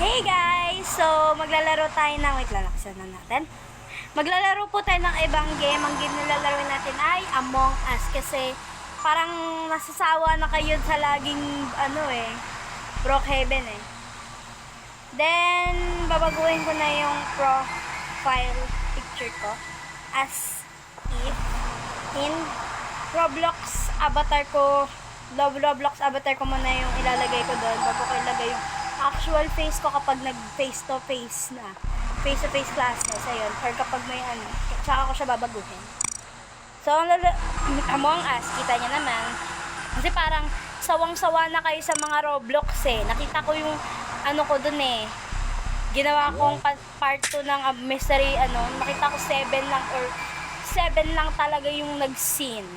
Hey guys! So, maglalaro tayo ng... Wait lang, nakasan na natin. Maglalaro po tayo ng ibang game. Ang game na lalaro natin ay Among Us. Kasi parang nasasawa na kayo sa laging Brookhaven eh. Then, babaguhin ko na yung profile picture ko. As if in Roblox avatar ko. Roblox avatar ko muna yung ilalagay ko doon. Bago ko ilagay yung actual face ko kapag nag face to face class na sa yun, or kapag may tsaka ko siya babaguhin. So Among Us, kita niya naman kasi parang sawang-sawa na kayo sa mga Roblox eh. Nakita ko yung ko dun eh, ginawa kong part 2 ng mystery nakita ko 7 lang or 7 lang talaga yung nag-scene.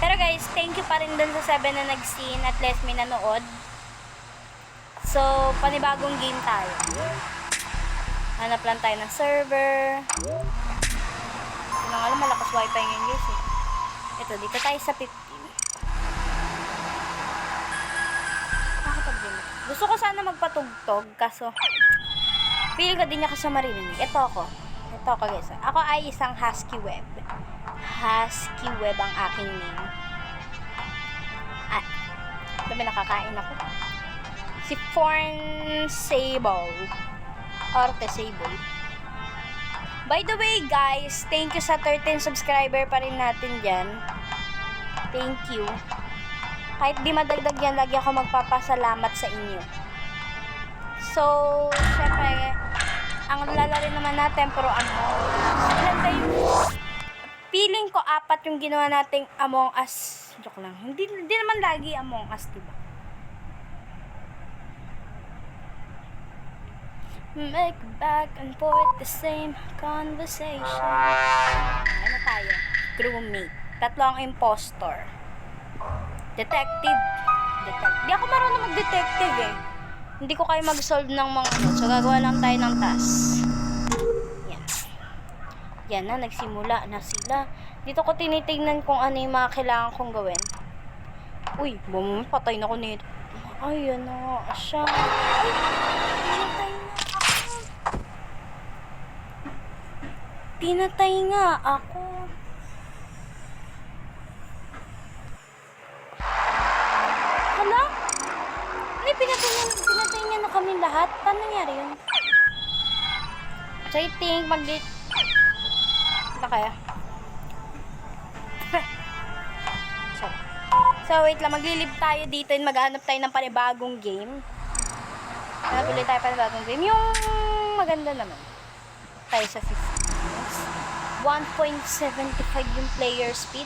Pero guys, thank you pa rin dun sa 7 na nag-scene at least may nanood. So, panibagong game tayo. Hanap lang tayo ng server. Hindi nga alam, malakas wifi ngayon guys eh. Ito, dito tayo sa 15. Gusto ko sana magpatugtog, kaso feel ko din niya kasi marinig. Ito ako guys. Ako ay isang Husky Web. Husky Web ang aking name. Ito may nakakain ako. Si Forn Sable. Orte Sable. By the way guys, thank you sa 13 subscriber pa rin natin dyan. Thank you. Kahit di madagdag yan, lagi ako magpapasalamat sa inyo. So, syempre, ang lalaro naman natin, pero feeling ko 4 yung ginawa nating Among Us. Joke lang. Hindi naman lagi Among Us, diba? Make back and forth the same conversation. Ano tayo? Crewmate. 3 ang impostor. Detective. Di ako marunong mag-detective eh. Hindi ko kayo mag-solve ng mga so gagawa lang tayo ng task. Yan na, nagsimula na sila. Dito ko tinitignan kung ano yung mga kailangan kong gawin. Uy, patay na ko nito. Ay, yan na siya. Ay, pinatay nga ako. Hala? Ano pinatay niya na kami lahat? Paano nangyari yun? So I think kaya? So wait lang, maglilib tayo dito and maghanap tayo ng panibagong game. Hanap ulit tayo panibagong game. Yung maganda naman. Tayo sa 1.75 yung player speed.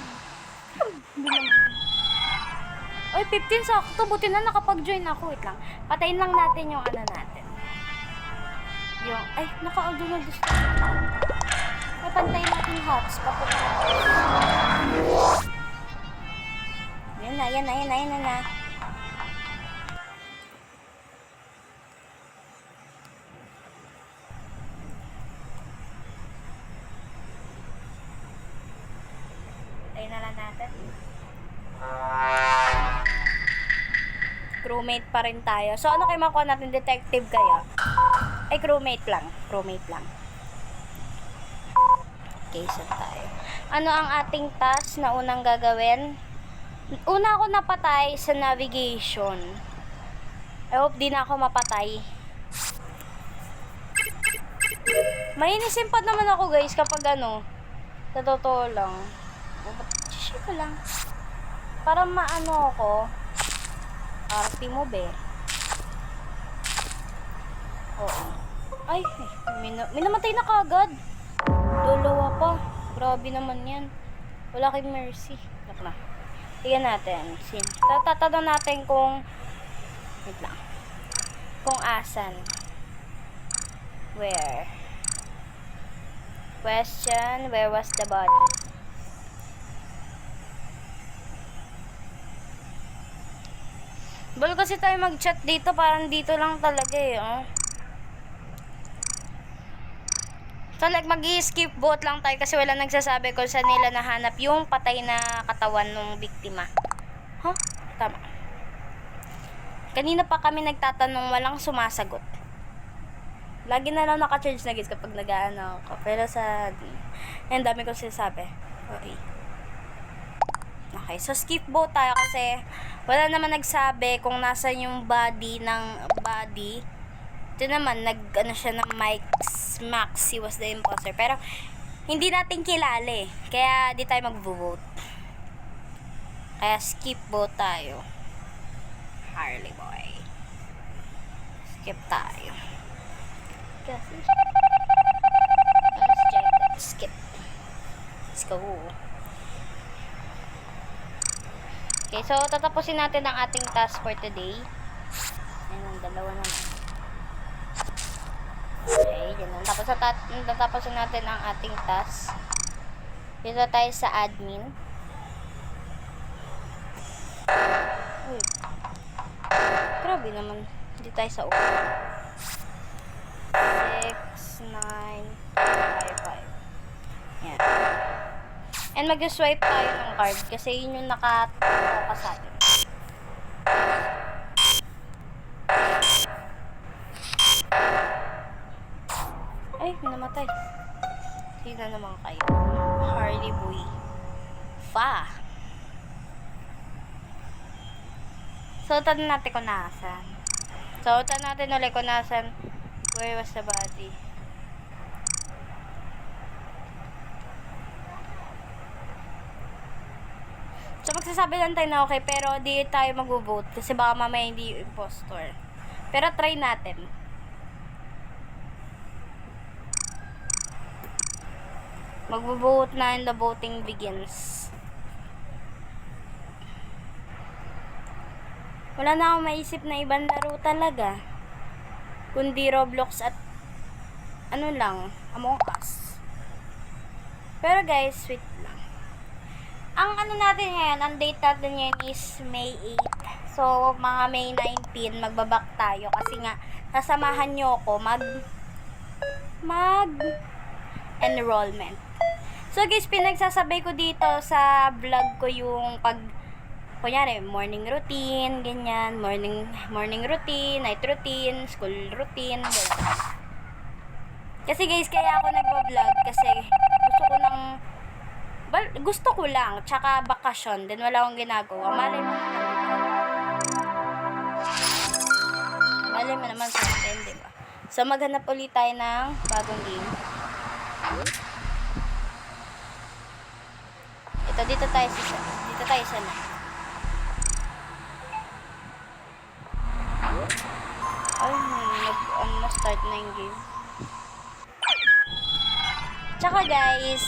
Oy, 15 sakto. Buti na nakapag-join ako. Wait lang. Patayin lang natin yung natin. Yung, naka-audio na gusto. Papantayin natin yung hotspot. Yan na. Tayo na lang natin. Crewmate pa rin tayo. So, ano kayo makuha natin? Detective kaya? Crewmate lang. Okay, so tayo. Ano ang ating task na unang gagawin? Una ako napatay sa navigation. I hope di na ako mapatay. Mainisin pa naman ako guys kapag sa totoo lang. Shit ko lang. Para maano ako. Arti mo be. Oo. Ay, minamatay na kagad. Dalawa pa. Grabe naman yan. Wala kay mercy. Nakla. Tingnan natin. Tatanong natin kung wait lang. Kung asan. Where? Question, where was the body? Bal kasi tayo mag-chat dito, parang dito lang talaga eh, So like mag-i-skip vote lang tayo kasi wala nagsasabi kung saan nila nahanap yung patay na katawan ng biktima. Huh? Tama. Kanina pa kami nagtatanong, walang sumasagot. Lagi na lang naka-charge na guys kapag nag-ano ako. Pero ang dami kong sinasabi. Okay, so skip vote tayo kasi wala naman nagsabi kung nasan yung body ng body. Ito naman, nag-ano siya ng Max, he was the imposter. Pero, hindi natin kilala eh. Kaya, di tayo mag-vote. Kaya, skip vote tayo. Harley boy. Skip tayo. Kasi, let's check that. Skip. Let's go. Okay, so, tatapusin natin ang ating task for today. Ayun, dalawa na lang. Okay, yun lang. Tapos natapos natin ang ating task. Dito tayo sa admin. Uy. Grabe naman. Dito tayo sa 6, 9, 5, 5. Yan. And mag-swipe tayo ng card kasi yun yung nakatoka sa atin. Ay, namatay. Sino naman kayo? Harley boy. So, tanong natin kung nasan. So, tanong natin ulit kung nasan. Where was the body? So, magsasabi lang tayo na okay, pero di tayo mag-vote kasi baka mamaya hindi yung impostor. Pero try natin. Magbo-vote na and the voting begins. Wala na akong maisip na ibang laro talaga. Kundi Roblox at ano lang, Among Us. Pero guys, wait lang. Ang ano natin ngayon, ang date natin ngayon is May 8. So, mga May 19, magbabak tayo. Kasi nga, sasamahan nyo ako mag-enrollment. So guys, pinagsasabay ko dito sa vlog ko yung kunyari, morning routine, ganyan, morning routine, night routine, school routine, ganyan. Kasi guys, kaya ako nagwa-vlog kasi gusto ko lang, tsaka bakasyon, din wala akong ginagawa. Malay mo naman sa akin, diba? So, maghanap ulit tayo ng bagong game. Dito tayo sa na. Ay, na-start na yung game. Tsaka guys,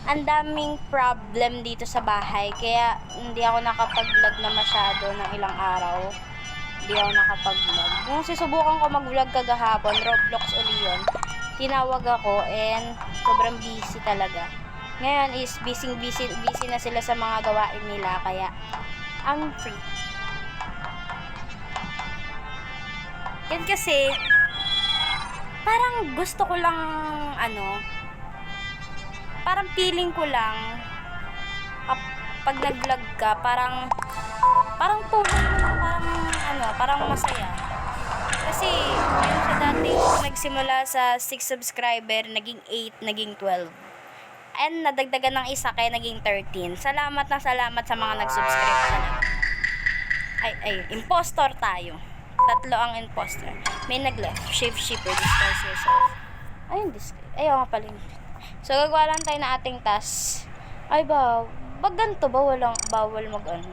ang daming problem dito sa bahay. Kaya, hindi ako nakapag-vlog na masyado ng ilang araw. Hindi ako nakapag-vlog. Nung susubukan ko mag-vlog kagahapon, Roblox uli yun. Tinawag ako and sobrang busy talaga. Ngayon is busy na sila sa mga gawain nila, kaya I'm free. Yan kasi parang gusto ko lang parang feeling ko lang pag nag-vlog ka, parang tulong mo, parang masaya. Kasi yun sa dati nagsimula sa 6 subscriber, naging 8, naging 12. And nadagdagan ng isa kaya naging 13. Salamat sa mga nag-subscribe talaga. Ay, impostor tayo. 3 ang impostor. May nag-left. Shipper, disguise yourself. Ayun, ayaw nga pala. So, gagawa lang tayo na ating task. Ay, bag ganito ba? Bawal mag-ano.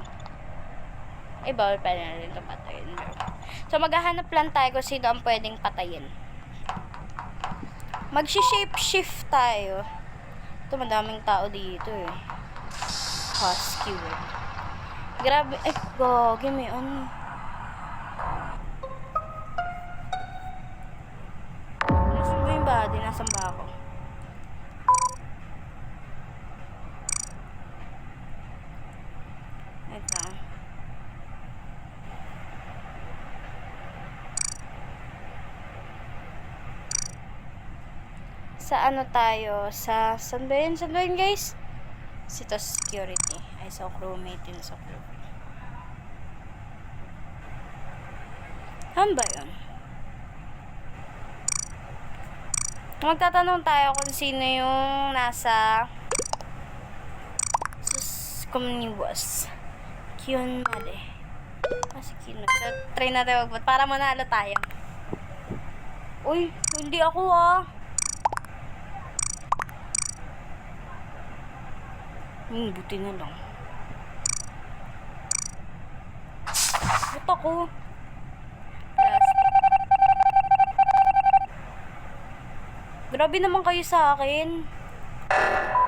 Ay, bawal pa na rin ito patayin. So, maghahanap lang tayo kung sino ang pwedeng patayin. Mag-shape-shift tayo. Ito, madaming tao dito eh. Husky word. Grabe. Ay, gagi, may ano. Nasaan ba yung body? Nasaan ba ako? Ito. Sa ano tayo? Saan ba yun guys? Sito security. Ay, sa crewmate yun sa crew. Saan ba yun? Magtatanong tayo kung sino yung nasa Communibus. Kion mali. Si Kino. So, try natin magbot para manalo tayo. Uy, hindi ako buti na lang. Ba't ako? Grabe naman kayo sa akin.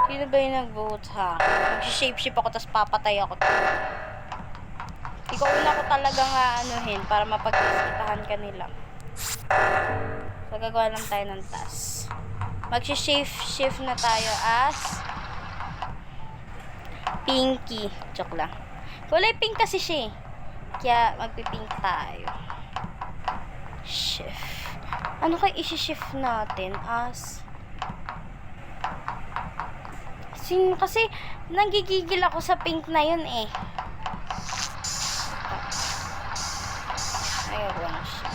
Sino ba yung nag-vote ha? Mag-shape-shift ako tapos papatay ako. Ikaw una ko talagang anuhin para mapag-isitahan ka nila. So, gagawa lang tayo ng task. Mag-shift na tayo as Pinky. Joke lang. Kulay pink kasi siya eh. Kaya magpipink tayo. Shift. Ano kayo isi-shift natin as... Kasi nagigigil ako sa pink na yun eh. Ayaw lang siya.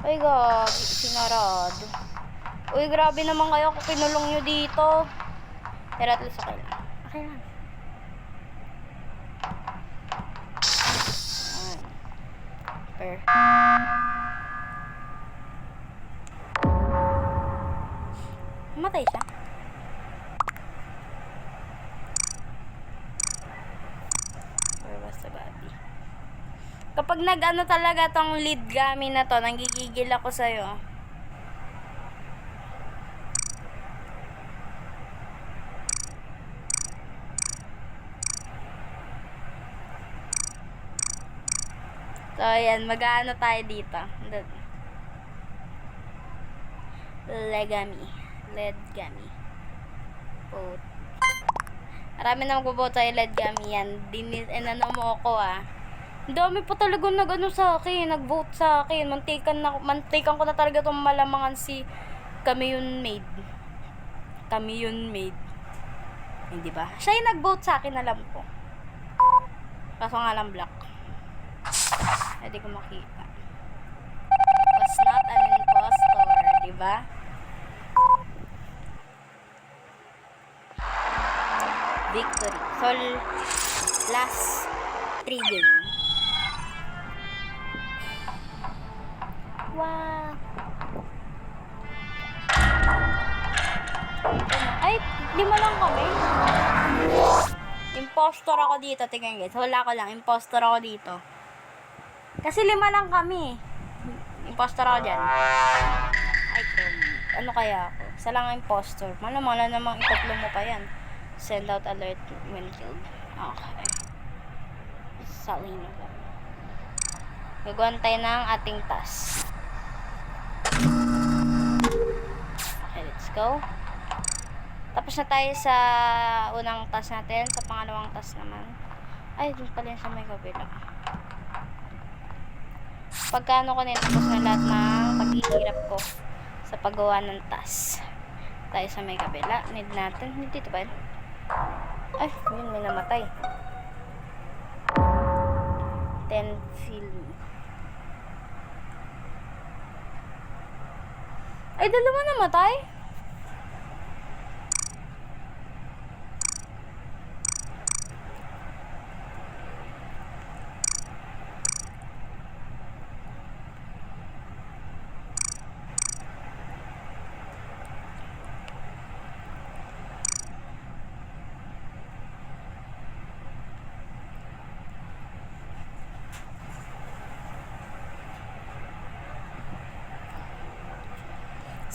Ay, gabi. Sinarado. Uy, grabe naman kayo kung kinulong nyo dito. Pero at least okay lang. Okay lang. Matay siya. Where was the body? Kapag nag-ano talaga tong lead gami na to, nanggigigil ako sa'yo. So, ayan. Mag-ano tayo dito. Legami. Vote. Marami na magboboto ay Legami yan. Inano mo ako Ang dami pa talaga nag-ano sa akin. Nag-vote sa akin. Mantikan ko na talaga itong malamangan si Kamiyun Maid. Hindi ba? Siya yung nag-vote sa akin, alam ko. Kaso nga lang black. Hindi ko makita. Was not an impostor, diba? Victory. So, last 3 game. Wow. Ay, 5 lang kami. Impostor ako dito. Tingnan guys. Wala ko lang. Impostor ako dito. Kasi 5 lang kami. Impostor ako dyan. Ay, ano kaya ako? Isa lang ang impostor. Malamang namang itatlo mo pa yan. Send out alert when killed. Okay. Salino. Gagawin tayo ng ating task. Okay, let's go. Tapos na tayo sa unang task natin. Sa pangalawang task naman. Ay, dun pala yun sa may kabila. Pagkano ko tapos na lahat ng paghihirap ko sa paggawa ng task. Tayo sa may kabila. Need natin. Hindi dito ba yun? Ay, yun, may namatay. 10 film. Ay, 2 namatay?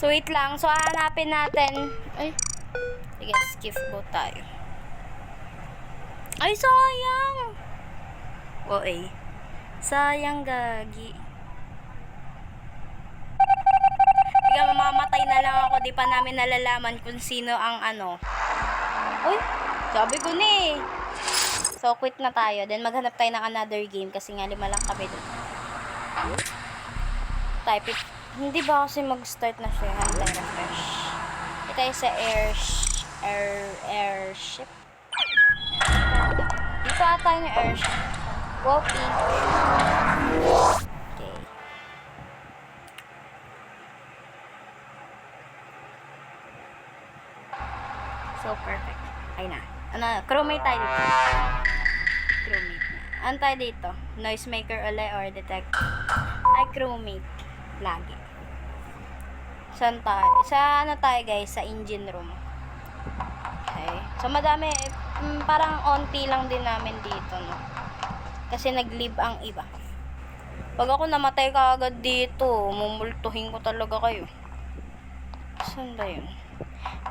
So, wait lang. So, hahanapin natin. Ay. Sige, skip boat tayo. Ay, sayang! OA. Sayang, gagi. Sige, mamamatay na lang ako. Di pa namin nalalaman kung sino ang ano. Uy, sabi ko na eh. So, quit na tayo. Then, maghanap tayo ng another game kasi nga 5 lang kami dun. Type it. Hindi ba kasi mag-start na siya? Hantay na fresh. Ito tayo sa airship. Dito ata yung airship. Whoopee. Okay. So, perfect. Ay na. Crewmate tayo dito. Crewmate na. Ano tayo dito? Noisemaker ulit or detect? Ay, crewmate. Lagi. Saan tayo? Sa ano tayo guys? Sa engine room. Okay. So, madami. Parang onti lang din namin dito, no? Kasi nag-leave ang iba. Pag ako namatay ka agad dito, mumultuhin ko talaga kayo. Saan ba yun?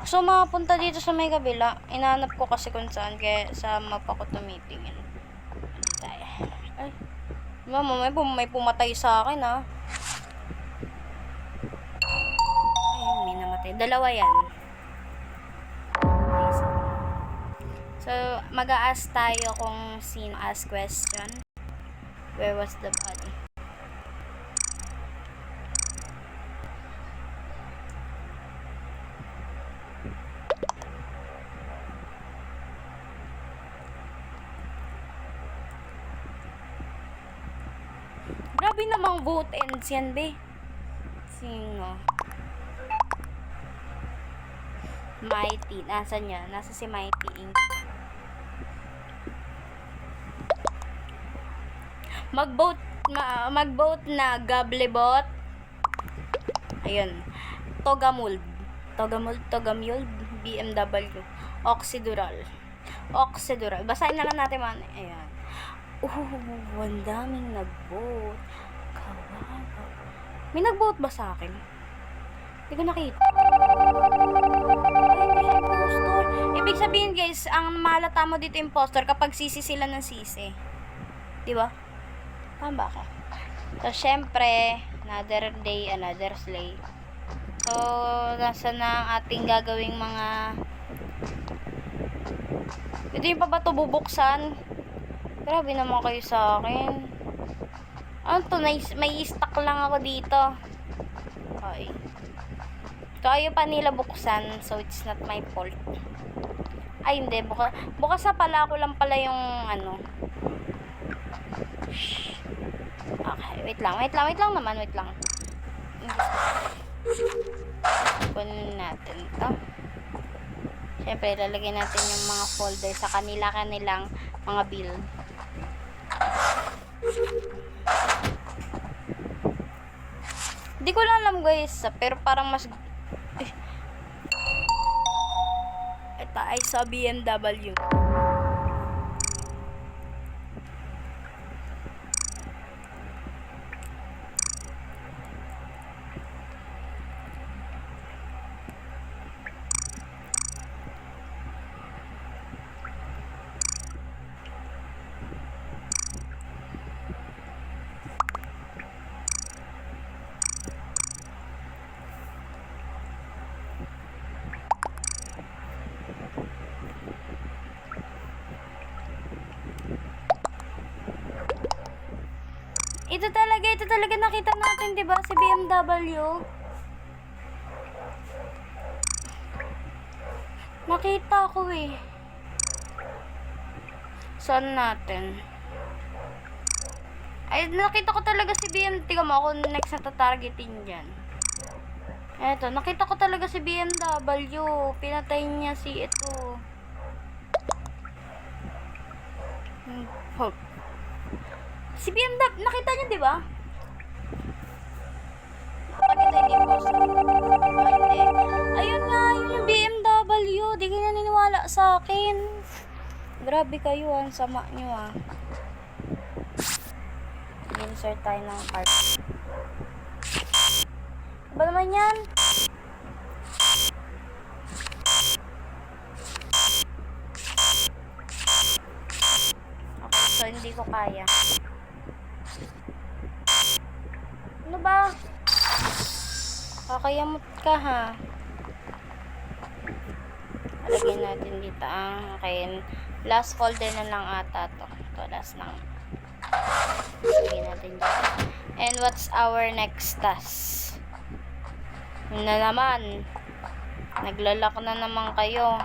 So, makapunta dito sa may kabila. Inahanap ko kasi kung saan. Kaya sa mapa ko tumitingin. Ano tayo? Ay. Mama, may pumatay sa akin, ha? Ayun, may namatay. Dalawa yan. So, mag-a-ask tayo kung sino ask question. Where was the body? Grabe namang both ends yan, be. Sino? Mighty. Nasaan niya? Nasa si Mighty Inc. Mag-vote na Gablebot. Ayun. Togamuld, BMW. Oxidural. Basahin na lang natin man. Ayan. Ang daming nag-vote. Kawawa. May nag-vote ba sa akin? Hindi ko nakita. Ay, hindi siya impostor. Ibig sabihin guys, ang malata mo dito impostor kapag sisi sila ng sisi. Diba? Tama ba ako? So, syempre, another day, another slay. So, nasa na ang ating gagawing mga... Pwede yung pa ba ito bubuksan? Grabe naman kayo sa akin. Ano to? May stock lang ako dito. Okay. So, ayaw pa nila buksan. So, it's not my fault. Ay, hindi. Bukas na pala. Ako lang pala yung ano. Shhh. Okay, wait lang naman, wait lang. Kunin natin ito. Siyempre, lalagay natin yung mga folder sa kanilang mga build. Hindi ko lang alam guys, pero parang mas... Ito ay sa BMW. Ito talaga nakita natin, 'di ba, si BMW. Nakita ko eh. Saan natin? Ay, nakita ko talaga si BMW. Tingnan mo ako next na tatargetin diyan. Eto, nakita ko talaga si BMW. Pinatay niya si ito. Si BMW, nakita niyo, di ba? Nakita niyo po sa... Hindi. Ayun nga, yun yung BMW. Di kayo naniniwala sa akin. Grabe kayo, ang sama niyo ah. Insert tayo ng card. Ba naman yan? Okay, so hindi ko kaya. Ano ba? Kakayamot ka ha. Lagyan natin dito ang okay. Last folder na lang ata to. Ito, last lang. Lagyan natin dito. And what's our next task? Yun na naman. Naglalak na naman kayo.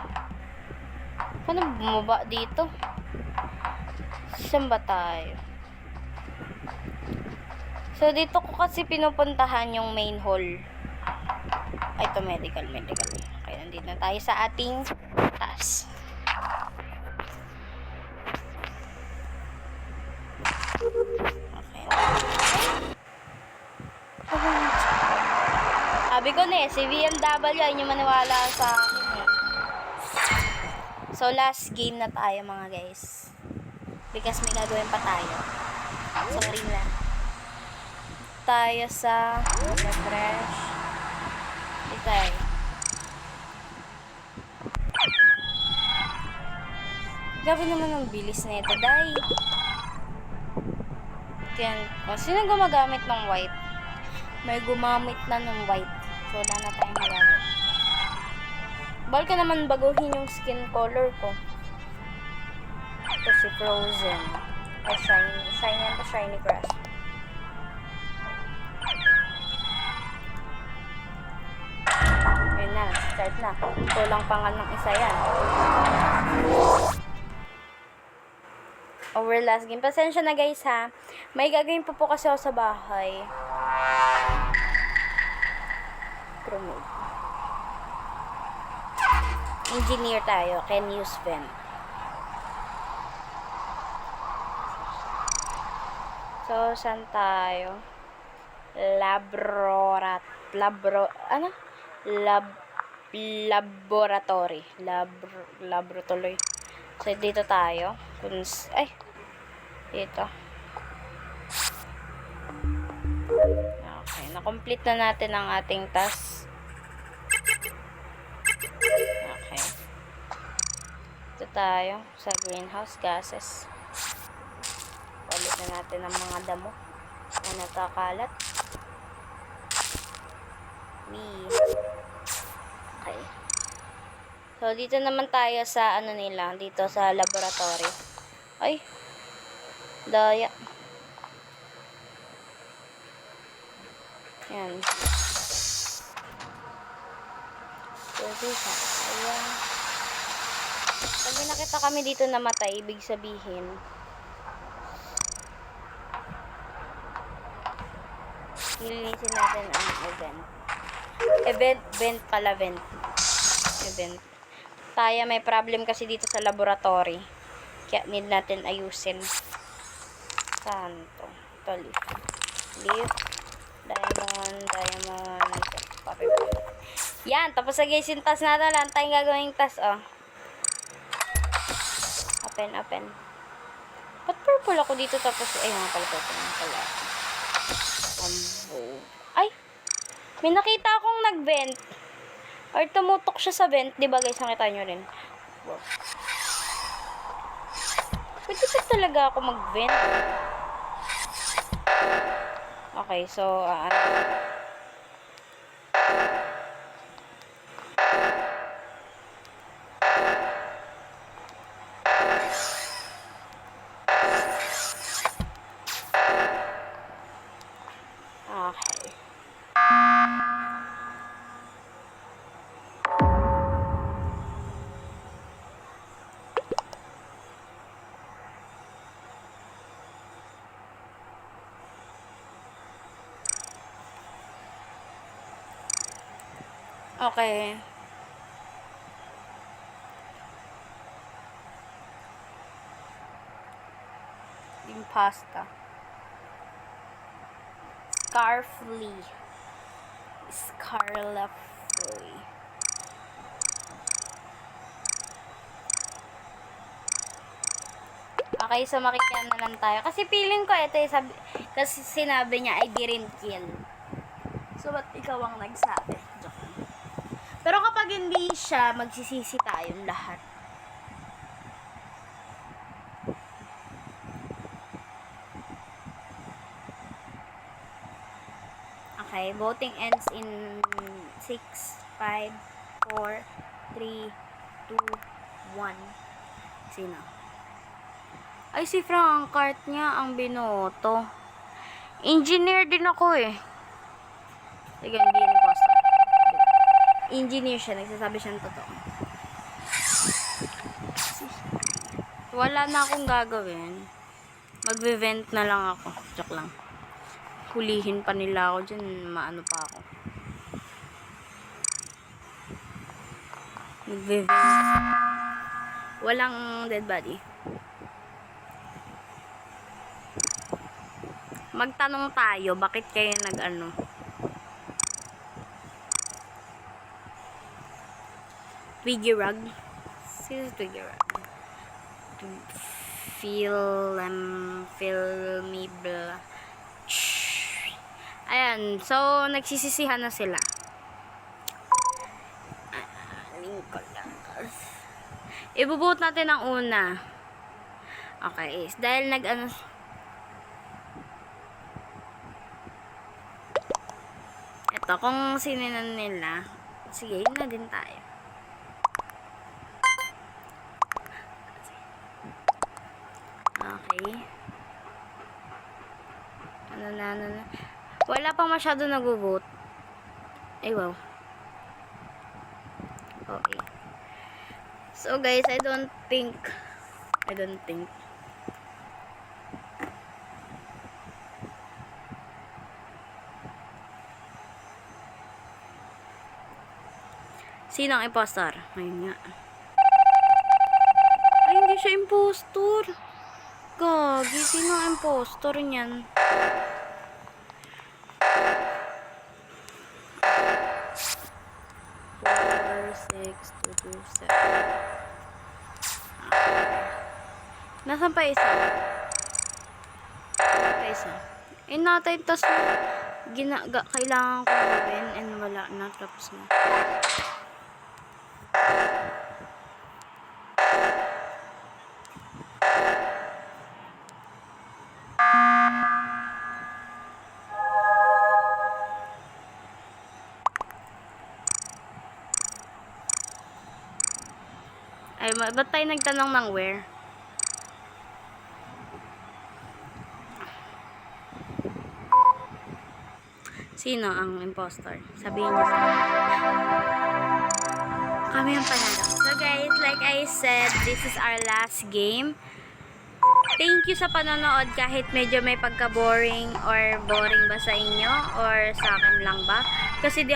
Paano bumaba dito? Saan ba tayo? So, dito ko kasi pinupuntahan yung main hall. Ay, ito, medical. Okay, nandito na tayo sa ating taas. Okay. Sabi ko na si BMW, ay nyo maniwala sa akin eh. So, last game na tayo mga guys. Because may gagawin pa tayo. Sorry na. Tayo sa refresh. Dito tayo. Grabe naman ang bilis na ito, day. Yan. O, sino gumagamit ng white? May gumamit na ng white. So, wala na tayong magagawa. Bawal ka naman baguhin yung skin color ko. Ito si Frozen. Ay, shiny grass. Ayun na, start na. Kulang pa nga ng isa yan. Over last game. Pasensya na guys ha. May gagawin po kasi ako sa bahay. Promote. Engineer tayo. Can use vent. So, saan tayo? Laboratory. Laboratory. So, dito tayo. Dito. Okay, na-complete na natin ang ating task. Okay. Dito tayo sa greenhouse gases. Palit na natin ang mga damo na nakakalat. Okay. So, dito naman tayo sa dito sa laboratory. Ay, daya. Yan. So, dito. Ayan. Pag nakita kami dito namatay, ibig sabihin, lilinisin natin ang event. Event. Tayo may problem kasi dito sa laboratory. Kaya need natin ayusin. Saan to? Ito, leaf. Diamond. Paper. Yan, tapos na guys yung task natin. Lang tayong gagawin yung task, oh. Open. Ba't purple ako dito tapos, ay, mga pala. Ay! May nakita akong nag-vent. Or tumutok siya sa vent. Diba guys, nakita nyo rin. Wow. Pwede ba talaga ako mag-vent? Okay, so, okay. Okay. Yung pasta. Scarfly. Okay, so makikian na lang tayo. Kasi feeling ko ito kasi sinabi niya I didn't kill. So, ba't ikaw ang nagsabi? Joke. Pero kapag hindi siya, magsisisi tayong lahat. Okay, voting ends in 6, 5, 4, 3, 2, 1. Sino? Ay, si Frank, ang cart niya ang binoto. Engineer din ako eh. Sige, hindi yung imposter. Engineer siya, nagsasabi siya ng totoo. Wala na akong gagawin. Magve-vent na lang ako. Joke lang. Hulihin pa nila ako dyan. Maano pa ako. Magve-vent. Walang dead body. Magtanong tayo, bakit kayo nag-ano? Twiggy Rug. Sino Twiggy Rug? Feel me blah. Ayan, so nagsisisihan na sila. Lincoln lang. Ibubuot natin ang una. Okay, dahil nag-ano. Ito, kung sininan nila, sige, yun na din tayo. Okay. Ano na. Wala pang masyado nag-vote. Ay, wow. Okay. So, guys, I don't think. Sino ang impostor? Ayun nga. Ay, hindi siya impostor. Gagi, sino ang impostor niyan? 4, 6, 2, 2, 7. Nasaan pa isa? Eh, natin, tas kailangan ko gawin and wala na, tapos na. Ay, ba't tayo nagtanong ng where? Sino ang impostor? Sabihin niyo sa akin. Kami ang panalo. So guys, like I said, this is our last game. Thank you sa panonood kahit medyo may pagka-boring or boring ba sa inyo or sa akin lang ba? Kasi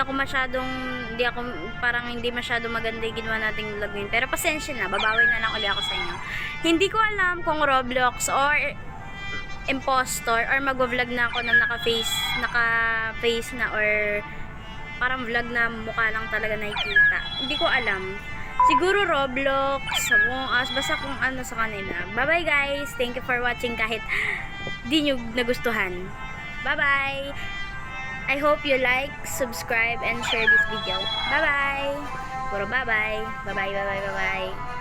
parang hindi masyado maganda yung ginawa nating vlog ngayon. Pero pasensya na, babawi na lang ulit ako sa inyo. Hindi ko alam kung Roblox or impostor or mag-vlog na ako na naka-face na or parang vlog na mukha lang talaga nakikita. Hindi ko alam. Siguro Roblox, Among Us, basta kung ano sa kanila. Bye-bye guys! Thank you for watching kahit di nyo nagustuhan. Bye-bye! I hope you like, subscribe, and share this video. Bye-bye! Puro bye-bye! Bye-bye, bye-bye, bye-bye!